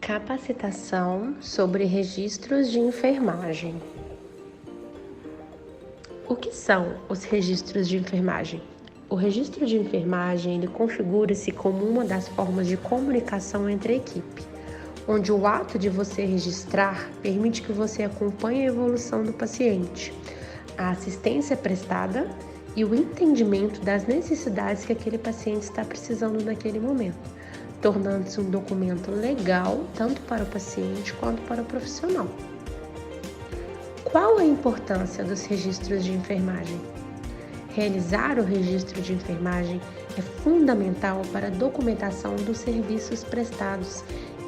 Capacitação sobre registros de enfermagem. O que são os registros de enfermagem? O registro de enfermagem ele configura-se como uma das formas de comunicação entre a equipe, onde o ato de você registrar permite que você acompanhe a evolução do paciente, a assistência prestada e o entendimento das necessidades que aquele paciente está precisando naquele momento, tornando-se um documento legal tanto para o paciente quanto para o profissional. Qual a importância dos registros de enfermagem? Realizar o registro de enfermagem é fundamental para a documentação dos serviços prestados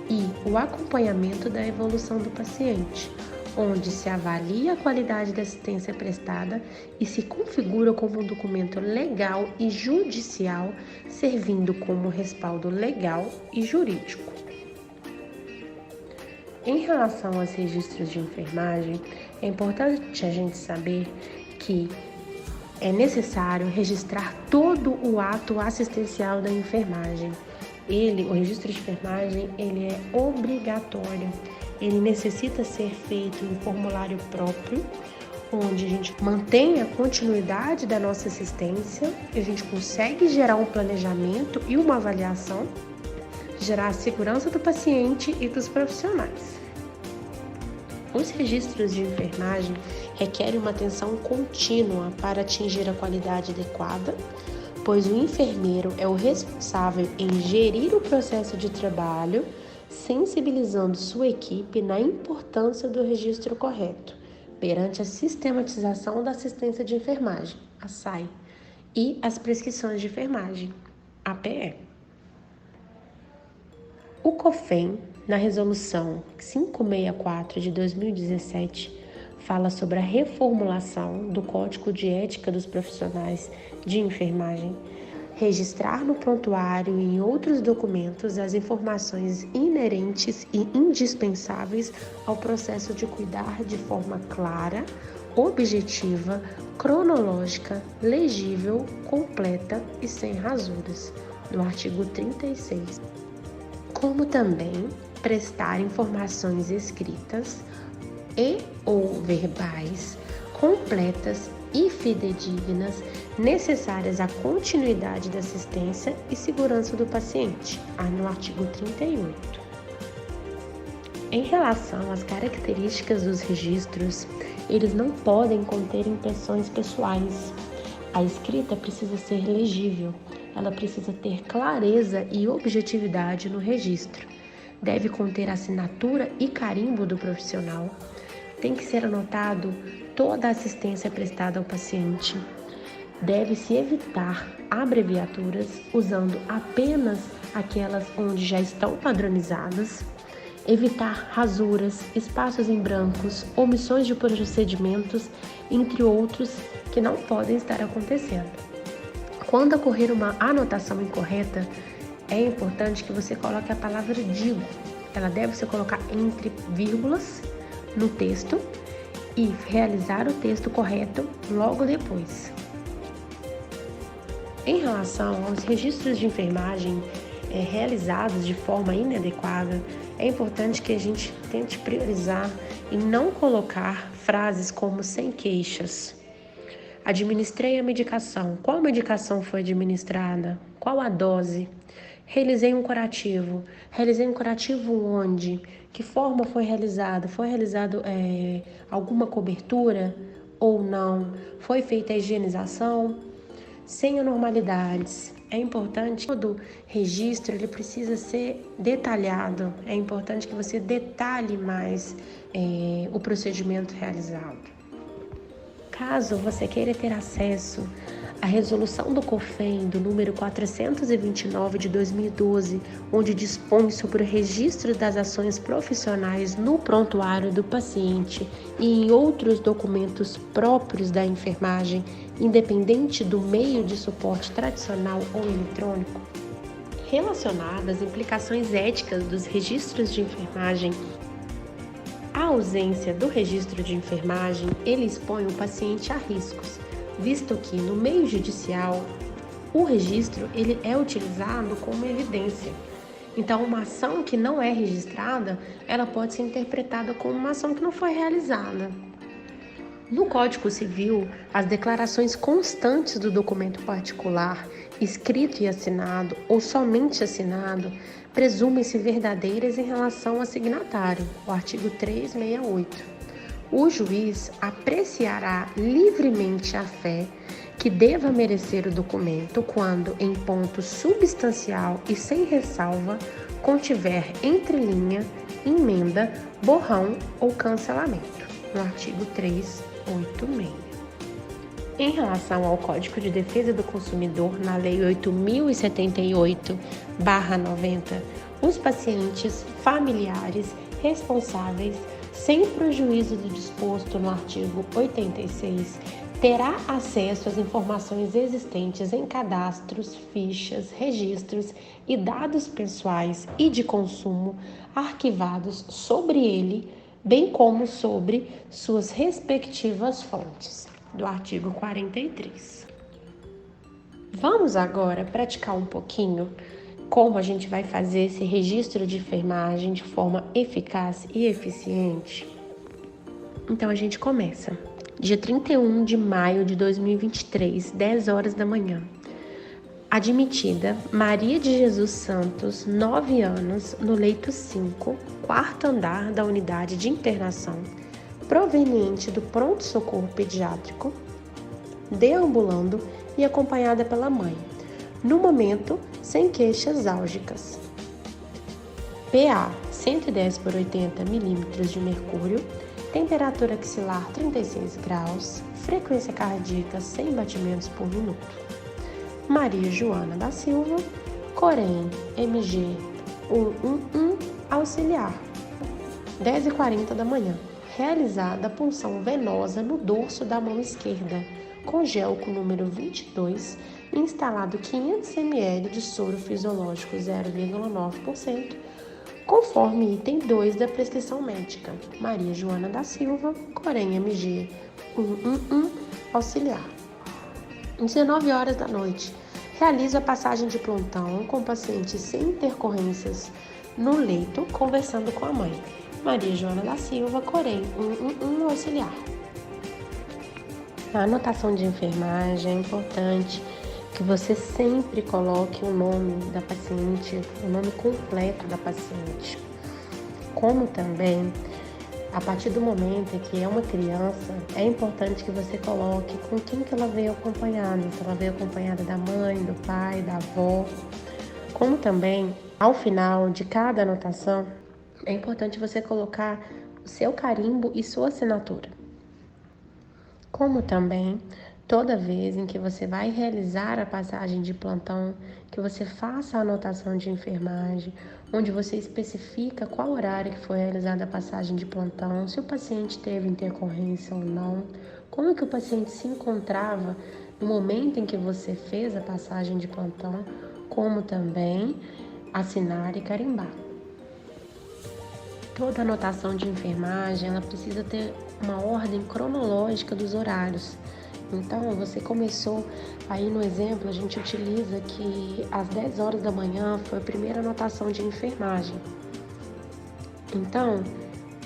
e o acompanhamento da evolução do paciente, onde se avalia a qualidade da assistência prestada e se configura como um documento legal e judicial, servindo como respaldo legal e jurídico. Em relação aos registros de enfermagem, é importante a gente saber que é necessário registrar todo o ato assistencial da enfermagem. O registro de enfermagem, ele é obrigatório. Ele necessita ser feito em formulário próprio, onde a gente mantém a continuidade da nossa assistência, a gente consegue gerar um planejamento e uma avaliação, gerar a segurança do paciente e dos profissionais. Os registros de enfermagem requerem uma atenção contínua para atingir a qualidade adequada, pois o enfermeiro é o responsável em gerir o processo de trabalho, sensibilizando sua equipe na importância do registro correto, perante a sistematização da assistência de enfermagem, a SAE, e as prescrições de enfermagem, APE. O COFEM, na resolução 564 de 2017, fala sobre a reformulação do Código de Ética dos Profissionais de Enfermagem, registrar no prontuário e em outros documentos as informações inerentes e indispensáveis ao processo de cuidar de forma clara, objetiva, cronológica, legível, completa e sem rasuras, no artigo 36. Como também prestar informações escritas e ou verbais, completas e fidedignas, necessárias à continuidade da assistência e segurança do paciente, no artigo 38. Em relação às características dos registros, eles não podem conter impressões pessoais. A escrita precisa ser legível, ela precisa ter clareza e objetividade no registro. Deve conter assinatura e carimbo do profissional. Tem que ser anotado toda a assistência prestada ao paciente. Deve-se evitar abreviaturas, usando apenas aquelas onde já estão padronizadas. Evitar rasuras, espaços em brancos, omissões de procedimentos, entre outros que não podem estar acontecendo. Quando ocorrer uma anotação incorreta, é importante que você coloque a palavra digo. Ela deve se colocar entre vírgulas no texto e realizar o texto correto logo depois. Em relação aos registros de enfermagem realizados de forma inadequada, é importante que a gente tente priorizar e não colocar frases como sem queixas. Administrei a medicação. Qual medicação foi administrada? Qual a dose? Realizei um curativo. Realizei um curativo onde? Que forma foi realizada? Foi realizado alguma cobertura ou não? Foi feita a higienização? Sem anormalidades. É importante que todo registro ele precisa ser detalhado. É importante que você detalhe mais o procedimento realizado. Caso você queira ter acesso à resolução do COFEM do número 429 de 2012, onde dispõe sobre o registro das ações profissionais no prontuário do paciente e em outros documentos próprios da enfermagem, independente do meio de suporte tradicional ou eletrônico, relacionadas às implicações éticas dos registros de enfermagem, a ausência do registro de enfermagem, ele expõe o paciente a riscos, visto que no meio judicial o registro ele é utilizado como evidência Então, uma ação que não é registrada, ela pode ser interpretada como uma ação que não foi realizada. No Código Civil, as declarações constantes do documento particular, escrito e assinado ou somente assinado, presumem-se verdadeiras em relação ao signatário, o artigo 368. O juiz apreciará livremente a fé que deva merecer o documento quando, em ponto substancial e sem ressalva, contiver entrelinha, emenda, borrão ou cancelamento, no artigo 386. Em relação ao Código de Defesa do Consumidor, na Lei 8.078/90, os pacientes, familiares, responsáveis, sem prejuízo do disposto no artigo 86, terá acesso às informações existentes em cadastros, fichas, registros e dados pessoais e de consumo arquivados sobre ele, bem como sobre suas respectivas fontes, do artigo 43. Vamos agora praticar um pouquinho como a gente vai fazer esse registro de enfermagem de forma eficaz e eficiente. Então a gente começa. Dia 31 de maio de 2023, 10 horas da manhã. Admitida Maria de Jesus Santos, 9 anos, no leito 5, quarto andar da unidade de internação, proveniente do pronto-socorro pediátrico, deambulando e acompanhada pela mãe, no momento sem queixas álgicas. PA 110/80 milímetros de mercúrio, temperatura axilar 36 graus, frequência cardíaca 100 batimentos por minuto. Maria Joana da Silva, Corém, MG 111, auxiliar. 10h40 da manhã. Realizada a punção venosa no dorso da mão esquerda, com gel com número 22, instalado 500 ml de soro fisiológico 0,9%, conforme item 2 da prescrição médica. Maria Joana da Silva, Corém, MG 111, auxiliar. 19 horas da noite. Realizo a passagem de plantão com paciente sem intercorrências no leito, conversando com a mãe. Maria Joana da Silva, Corém, 111, auxiliar. A anotação de enfermagem é importante que você sempre coloque o nome da paciente, o nome completo da paciente. Como também, a partir do momento em que é uma criança, é importante que você coloque com quem que ela veio acompanhada. Se ela veio acompanhada da mãe, do pai, da avó. Como também, ao final de cada anotação, é importante você colocar o seu carimbo e sua assinatura. Como também, toda vez em que você vai realizar a passagem de plantão, que você faça a anotação de enfermagem, onde você especifica qual horário que foi realizada a passagem de plantão, se o paciente teve intercorrência ou não, como que o paciente se encontrava no momento em que você fez a passagem de plantão, como também assinar e carimbar. Toda anotação de enfermagem, ela precisa ter uma ordem cronológica dos horários. Então, você começou, aí no exemplo, a gente utiliza que às 10 horas da manhã foi a primeira anotação de enfermagem. Então,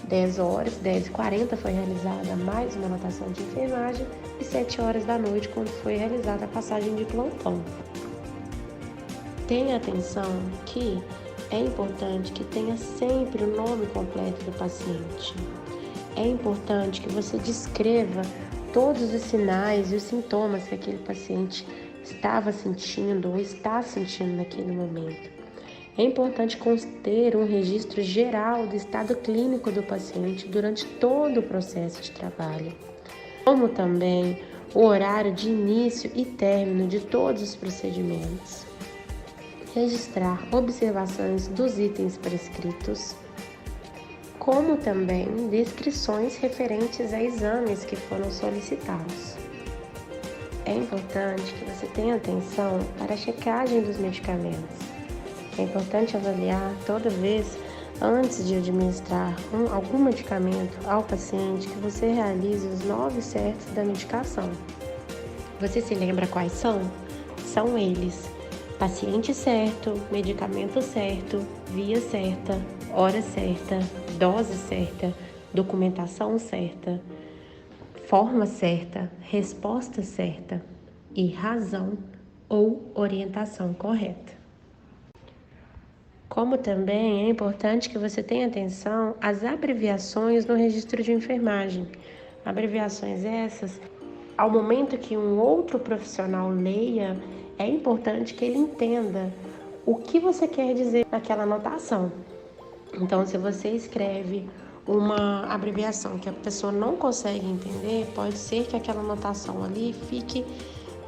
10 horas, 10h40 foi realizada mais uma anotação de enfermagem e 7 horas da noite, quando foi realizada a passagem de plantão. Tenha atenção que é importante que tenha sempre o nome completo do paciente. É importante que você descreva todos os sinais e os sintomas que aquele paciente estava sentindo ou está sentindo naquele momento. É importante ter um registro geral do estado clínico do paciente durante todo o processo de trabalho, como também o horário de início e término de todos os procedimentos. Registrar observações dos itens prescritos, como também descrições referentes a exames que foram solicitados. É importante que você tenha atenção para a checagem dos medicamentos. É importante avaliar toda vez, antes de administrar algum medicamento ao paciente, que você realize os 9 certos da medicação. Você se lembra quais são? São eles: Paciente certo, medicamento certo, via certa, hora certa, dose certa, documentação certa, forma certa, resposta certa e razão ou orientação correta. Como também é importante que você tenha atenção às abreviações no registro de enfermagem. Abreviações essas, ao momento que um outro profissional leia, é importante que ele entenda o que você quer dizer naquela anotação. Então, se você escreve uma abreviação que a pessoa não consegue entender, pode ser que aquela anotação ali fique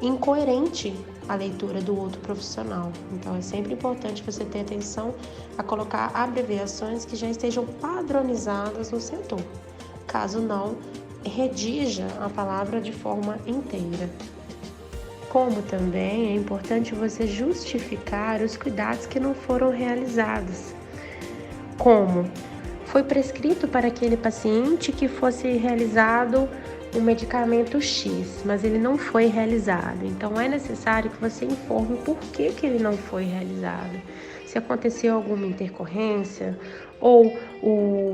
incoerente à leitura do outro profissional. Então, é sempre importante você ter atenção a colocar abreviações que já estejam padronizadas no setor. Caso não, redija a palavra de forma inteira. Como também é importante você justificar os cuidados que não foram realizados. Como foi prescrito para aquele paciente que fosse realizado um medicamento X, mas ele não foi realizado. Então, é necessário que você informe por que ele não foi realizado. Se aconteceu alguma intercorrência, ou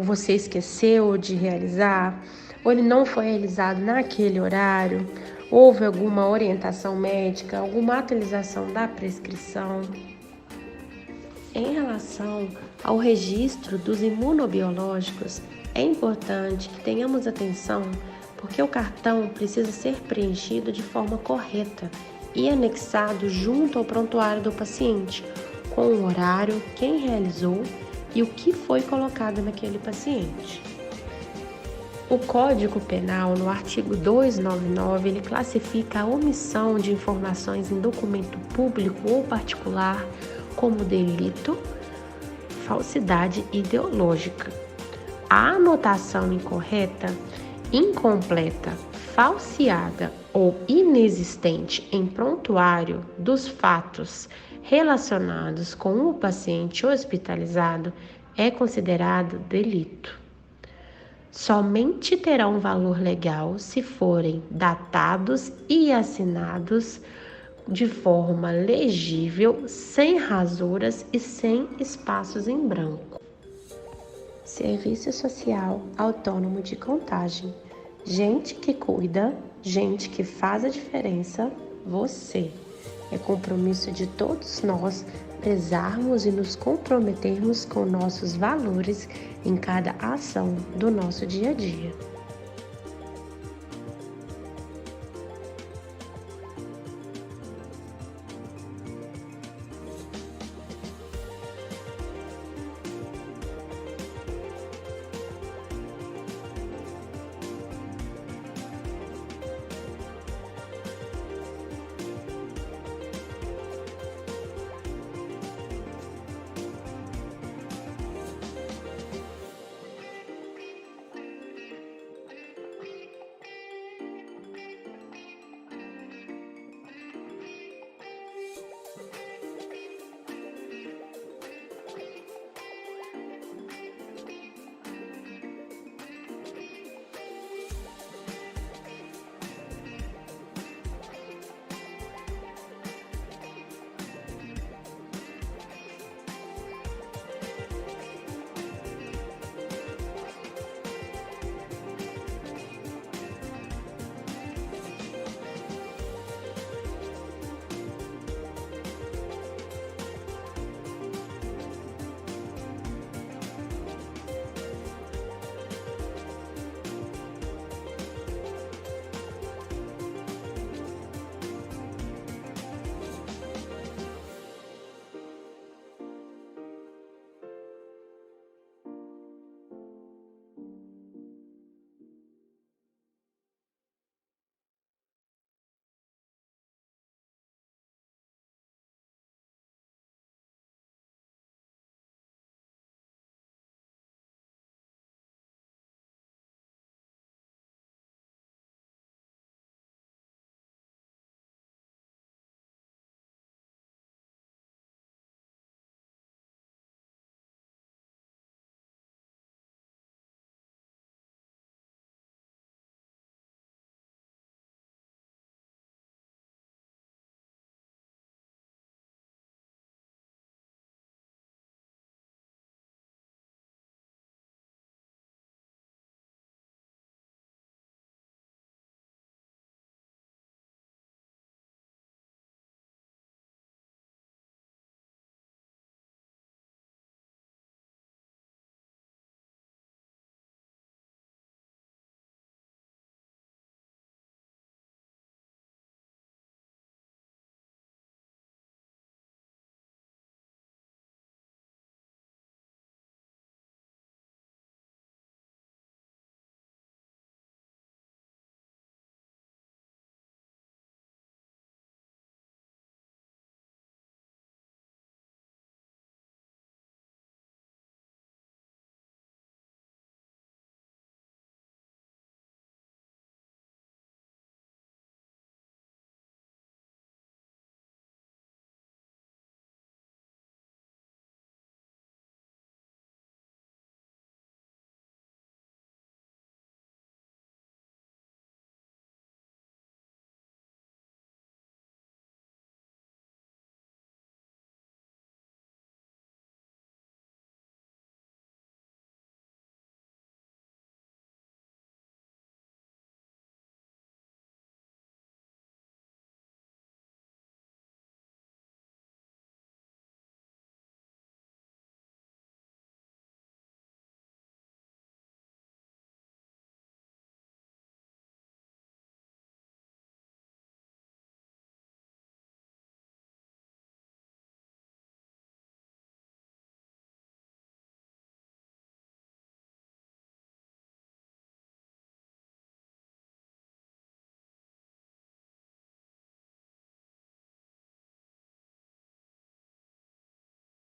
você esqueceu de realizar, ou ele não foi realizado naquele horário, houve alguma orientação médica, alguma atualização da prescrição. Em relação ao registro dos imunobiológicos, é importante que tenhamos atenção porque o cartão precisa ser preenchido de forma correta e anexado junto ao prontuário do paciente, com o horário, quem realizou e o que foi colocado naquele paciente. O Código Penal, no artigo 299, ele classifica a omissão de informações em documento público ou particular como delito, falsidade ideológica. A anotação incorreta, incompleta, falseada ou inexistente em prontuário dos fatos relacionados com o paciente hospitalizado é considerado delito. Somente terão valor legal se forem datados e assinados de forma legível, sem rasuras e sem espaços em branco. Serviço Social Autônomo de Contagem. Gente que cuida, gente que faz a diferença, você. É compromisso de todos nós prezarmos e nos comprometermos com nossos valores em cada ação do nosso dia a dia.